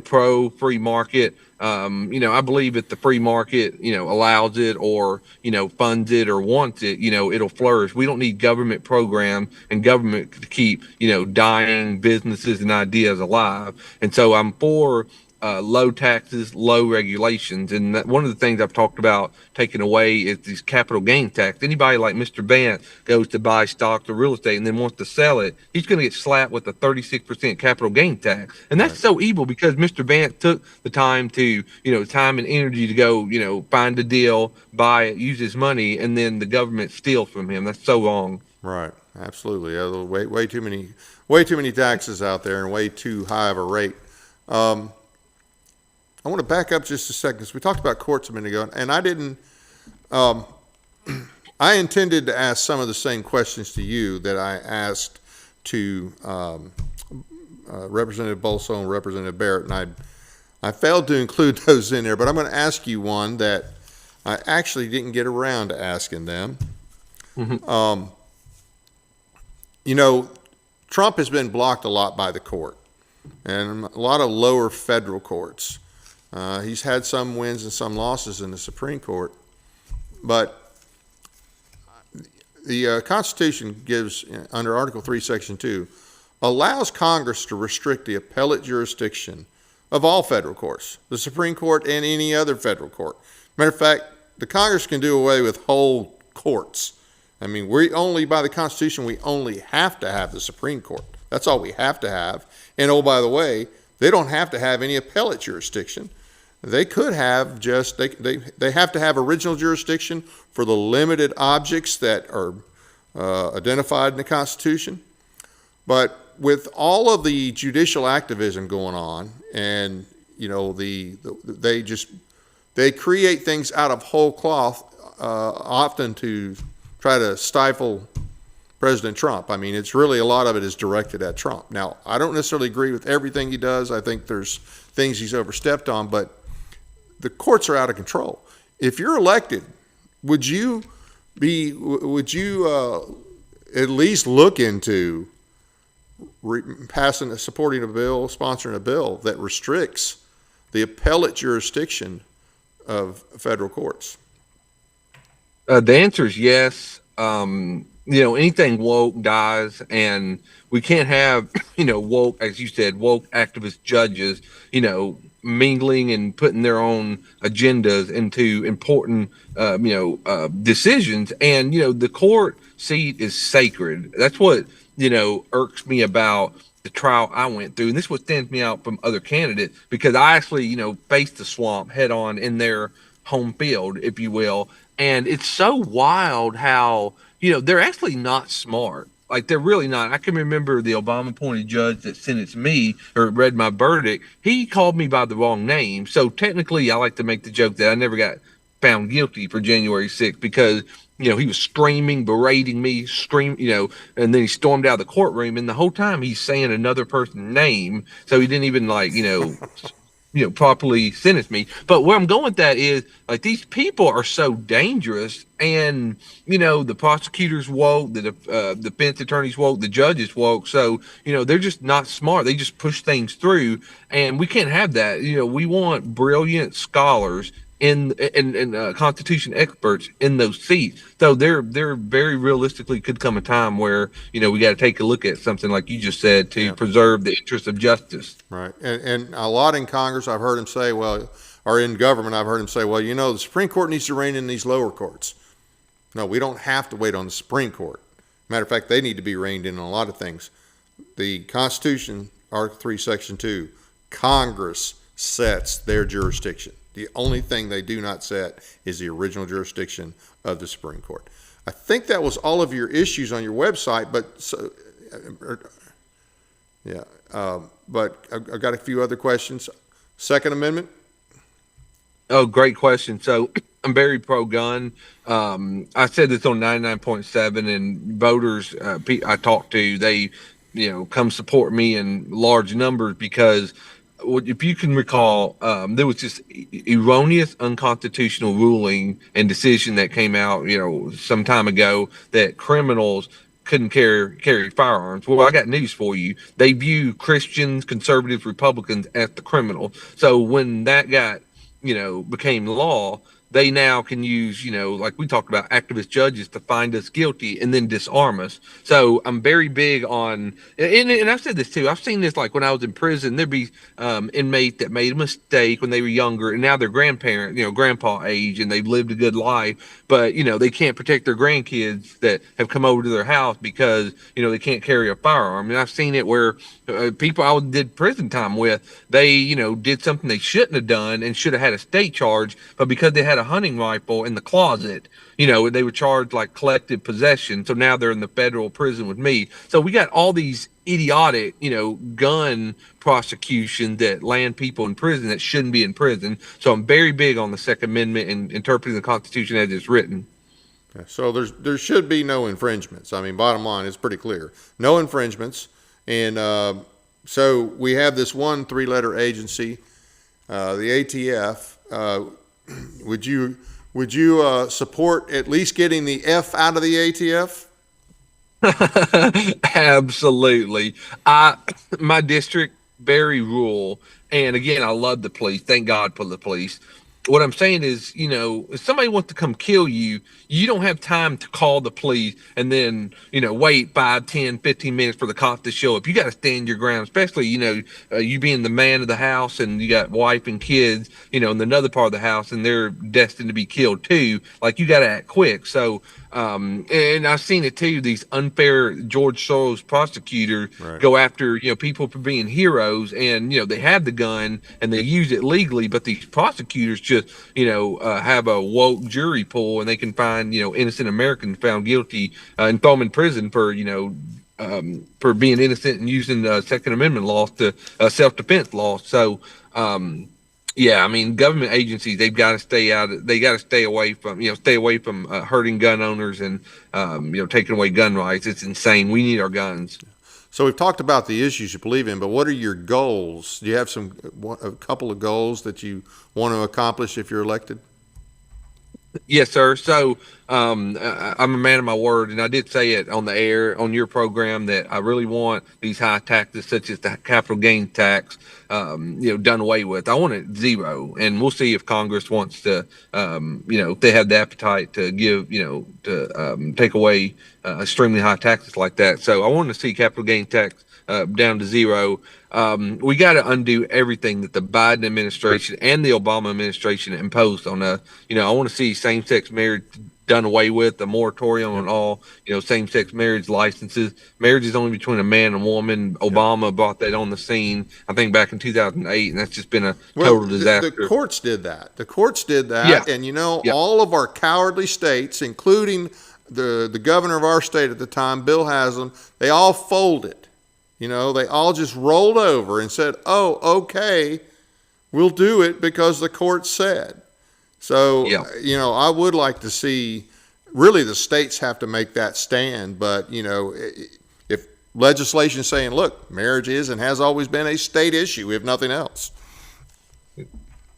pro free market. I believe if the free market, allows it or, funds it or wants it, it'll flourish. We don't need government program and government to keep, dying businesses and ideas alive. And so I'm for low taxes, low regulations. And one of the things I've talked about taking away is these capital gain tax. Anybody like Mr. Vance goes to buy stocks or real estate and then wants to sell it, he's going to get slapped with a 36% capital gain tax. And that's so evil because Mr. Vance took the time to, time and energy to go, find a deal, buy it, use his money, and then the government steals from him. That's so wrong. Right. Absolutely. Way too many taxes out there and way too high of a rate. I want to back up just a second because we talked about courts a minute ago, and I didn't. I intended to ask some of the same questions to you that I asked to Representative Bolso and Representative Barrett, and I failed to include those in there. But I'm going to ask you one that I actually didn't get around to asking them. Mm-hmm. Trump has been blocked a lot by the court, and a lot of lower federal courts. He's had some wins and some losses in the Supreme Court, but the Constitution gives, under Article 3, Section 2, allows Congress to restrict the appellate jurisdiction of all federal courts, the Supreme Court and any other federal court. Matter of fact, the Congress can do away with whole courts. I mean, by the Constitution, we only have to have the Supreme Court. That's all we have to have. And oh, by the way, they don't have to have any appellate jurisdiction. They could have they have to have original jurisdiction for the limited objects that are identified in the Constitution. But with all of the judicial activism going on, and they create things out of whole cloth, often to try to stifle President Trump. I mean, it's really a lot of it is directed at Trump. Now, I don't necessarily agree with everything he does. I think there's things he's overstepped on, but the courts are out of control. If you're elected, would you at least look into sponsoring a bill that restricts the appellate jurisdiction of federal courts? The answer is yes. Anything woke dies, and we can't have, woke, as you said, woke activist judges, mingling and putting their own agendas into important, decisions. And, the court seat is sacred. That's what, irks me about the trial I went through. And this is what stands me out from other candidates, because I actually, faced the swamp head on in their home field, if you will. And it's so wild how, they're actually not smart. Like they're really not. I can remember the Obama appointed judge that sentenced me or read my verdict. He called me by the wrong name. So technically, I like to make the joke that I never got found guilty for January 6th because he was screaming, berating me, and then he stormed out of the courtroom, and the whole time he's saying another person's name, so he didn't even properly sentence me. But where I'm going with that is like these people are so dangerous, and the prosecutors woke, the defense attorneys woke, the judges woke. So they're just not smart. They just push things through, and we can't have that. We want brilliant scholars and constitution experts in those seats. So there very realistically could come a time where we got to take a look at something like you just said to preserve the interest of justice. Right. And a lot in Congress, I've heard him say, or in government, I've heard him say, the Supreme Court needs to rein in these lower courts. No, we don't have to wait on the Supreme Court. Matter of fact, they need to be reined in on a lot of things. The Constitution, Article 3, Section 2, Congress sets their jurisdiction. The only thing they do not set is the original jurisdiction of the Supreme Court. I think that was all of your issues on your website, but I've got a few other questions. Second Amendment? Oh, great question. So I'm very pro-gun. I said this on 99.7, and voters I talk to, they come support me in large numbers because if you can recall, there was this erroneous unconstitutional ruling and decision that came out, some time ago that criminals couldn't carry firearms. Well, I got news for you. They view Christians, conservatives, Republicans as the criminal. So when that became law, they now can use, like we talked about, activist judges to find us guilty and then disarm us. So I'm very big on, and I've said this too, I've seen this like when I was in prison, there'd be inmate that made a mistake when they were younger, and now they're grandpa age, and they've lived a good life, but, they can't protect their grandkids that have come over to their house because, they can't carry a firearm. And I've seen it where people I did prison time with, they, did something they shouldn't have done and should have had a state charge, but because they had a hunting rifle in the closet, they were charged like collective possession. So now they're in the federal prison with me. So we got all these idiotic, gun prosecution that land people in prison that shouldn't be in prison. So I'm very big on the Second Amendment and interpreting the Constitution as it's written. Okay. So there should be no infringements. I mean, bottom line, it's pretty clear. No infringements. And so we have this one three-letter agency, the ATF. Would you support at least getting the F out of the ATF? Absolutely. My district, very rural. And again, I love the police. Thank God for the police. What I'm saying is, if somebody wants to come kill you, you don't have time to call the police and then, wait 5, 10, 15 minutes for the cops to show up. You got to stand your ground, especially, you being the man of the house and you got wife and kids, in another part of the house, and they're destined to be killed too. Like, you got to act quick. So, and I've seen it too, these unfair George Soros prosecutors go after, people for being heroes, and, they have the gun and they use it legally, but these prosecutors just, have a woke jury pool, and they can find, innocent Americans found guilty and throw them in prison for, for being innocent and using Second Amendment laws to self-defense laws. So, yeah, I mean, government agencies, they've got to stay out. They got to stay away from, hurting gun owners and, taking away gun rights. It's insane. We need our guns. So we've talked about the issues you believe in, but what are your goals? Do you have a couple of goals that you want to accomplish if you're elected? Yes, sir. So I'm a man of my word, and I did say it on the air on your program that I really want these high taxes, such as the capital gains tax, done away with. I want it zero, and we'll see if Congress wants to, if they have the appetite to give, to take away extremely high taxes like that. So I want to see capital gains tax down to zero. We got to undo everything that the Biden administration and the Obama administration imposed on us. I want to see same-sex marriage done away with, a moratorium on all, same-sex marriage licenses. Marriage is only between a man and a woman. Obama brought that on the scene, I think, back in 2008, and that's just been a total disaster. The courts did that. And, all of our cowardly states, including the governor of our state at the time, Bill Haslam, they all folded. They all just rolled over and said, "Oh, okay, we'll do it because the court said." So, Yeah. I would like to see, really the states have to make that stand. But, if legislation saying, look, marriage is and has always been a state issue, if nothing else.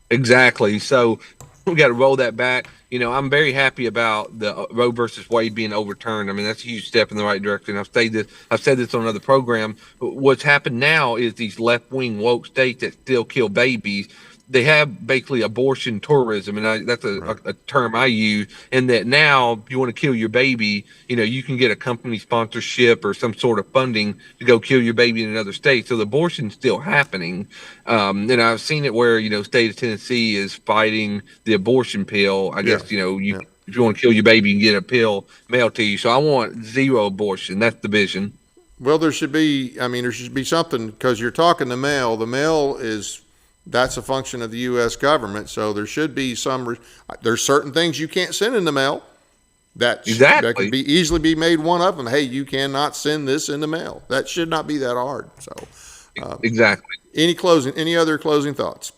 Exactly. So we got to roll that back. I'm very happy about the Roe versus Wade being overturned. I mean, that's a huge step in the right direction. I've said this on another program. What's happened now is these left-wing woke states that still kill babies, they have basically abortion tourism, and that's a term I use. And that now, if you want to kill your baby, you can get a company sponsorship or some sort of funding to go kill your baby in another state. So the abortion's still happening, and I've seen it where state of Tennessee is fighting the abortion pill. I guess if you want to kill your baby, you can get a pill mailed to you. So I want zero abortion. That's the vision. Well, there should be something, because you're talking the mail. The mail that's a function of the U.S. government, so there should be there's certain things you can't send in the mail. That can easily be made one of them. Hey, you cannot send this in the mail. That should not be that hard. So, exactly. Any other closing thoughts?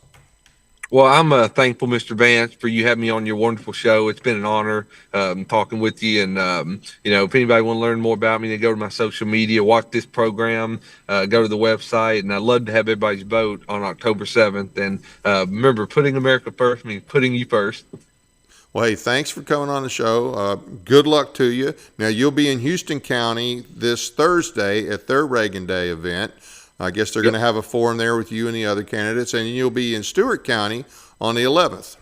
Well, I'm thankful, Mr. Vance, for you having me on your wonderful show. It's been an honor talking with you. And, if anybody want to learn more about me, then go to my social media, watch this program, go to the website. And I'd love to have everybody's vote on October 7th. And remember, putting America first means putting you first. Well, hey, thanks for coming on the show. Good luck to you. Now, you'll be in Houston County this Thursday at their Reagan Day event. I guess they're going to have a forum there with you and the other candidates, and you'll be in Stewart County on the 11th.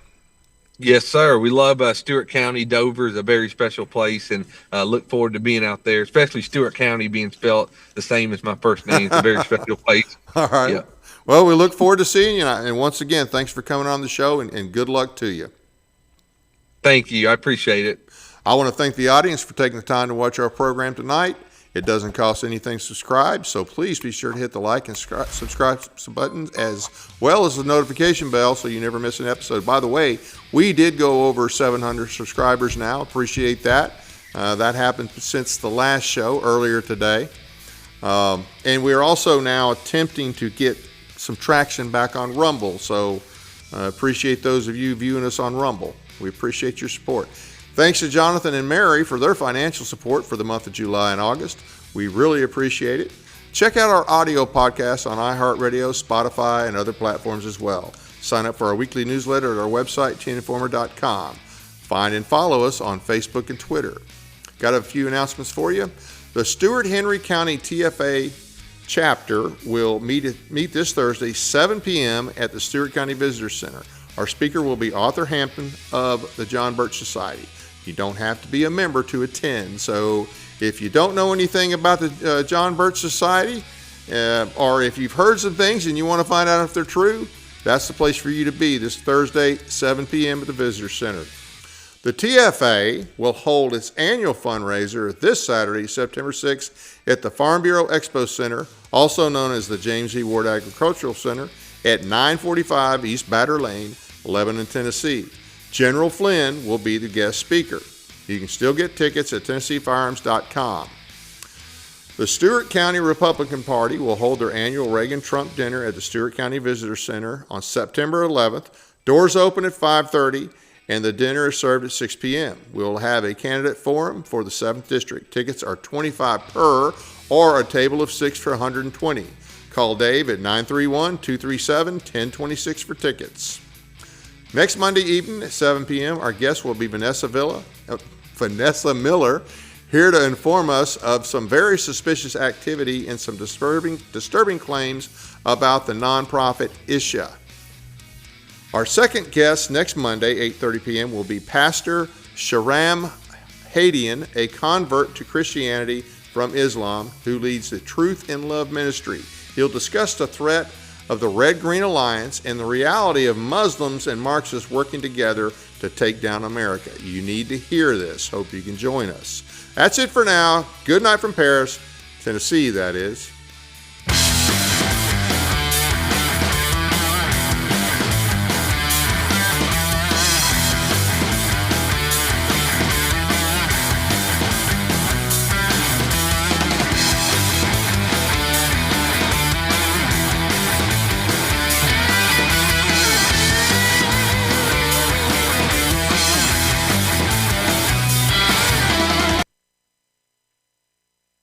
Yes, sir. We love Stewart County. Dover is a very special place, and look forward to being out there, especially Stewart County being spelled the same as my first name. It's a very special place. All right. Yeah. Well, we look forward to seeing you. And once again, thanks for coming on the show, and good luck to you. Thank you. I appreciate it. I want to thank the audience for taking the time to watch our program tonight. It doesn't cost anything to subscribe, so please be sure to hit the like and subscribe buttons, as well as the notification bell, so you never miss an episode. By the way, we did go over 700 subscribers now. Appreciate that. That happened since the last show earlier today. And we're also now attempting to get some traction back on Rumble, so appreciate those of you viewing us on Rumble. We appreciate your support. Thanks to Jonathan and Mary for their financial support for the month of July and August. We really appreciate it. Check out our audio podcasts on iHeartRadio, Spotify, and other platforms as well. Sign up for our weekly newsletter at our website, tninformer.com. Find and follow us on Facebook and Twitter. Got a few announcements for you. The Stewart Henry County TFA chapter will meet this Thursday, 7 p.m. at the Stewart County Visitor Center. Our speaker will be Arthur Hampton of the John Birch Society. You don't have to be a member to attend. So if you don't know anything about the John Birch Society, or if you've heard some things and you want to find out if they're true, that's the place for you to be this Thursday, 7 p.m. at the Visitor Center. The TFA will hold its annual fundraiser this Saturday, September 6th, at the Farm Bureau Expo Center, also known as the James E. Ward Agricultural Center, at 945 East Batter Lane, Lebanon, Tennessee. General Flynn will be the guest speaker. You can still get tickets at TennesseeFirearms.com. The Stewart County Republican Party will hold their annual Reagan-Trump dinner at the Stewart County Visitor Center on September 11th. Doors open at 5:30, and the dinner is served at 6 p.m. We'll have a candidate forum for the 7th District. Tickets are $25 per, or a table of 6 for $120. Call Dave at 931-237-1026 for tickets. Next Monday evening at 7 p.m., our guest will be Vanessa Miller, here to inform us of some very suspicious activity and some disturbing claims about the nonprofit Isha. Our second guest next Monday, 8:30 p.m., will be Pastor Sharam Hadian, a convert to Christianity from Islam, who leads the Truth in Love ministry. He'll discuss the threat of the Red-Green Alliance and the reality of Muslims and Marxists working together to take down America. You need to hear this. Hope you can join us. That's it for now. Good night from Paris, Tennessee, that is.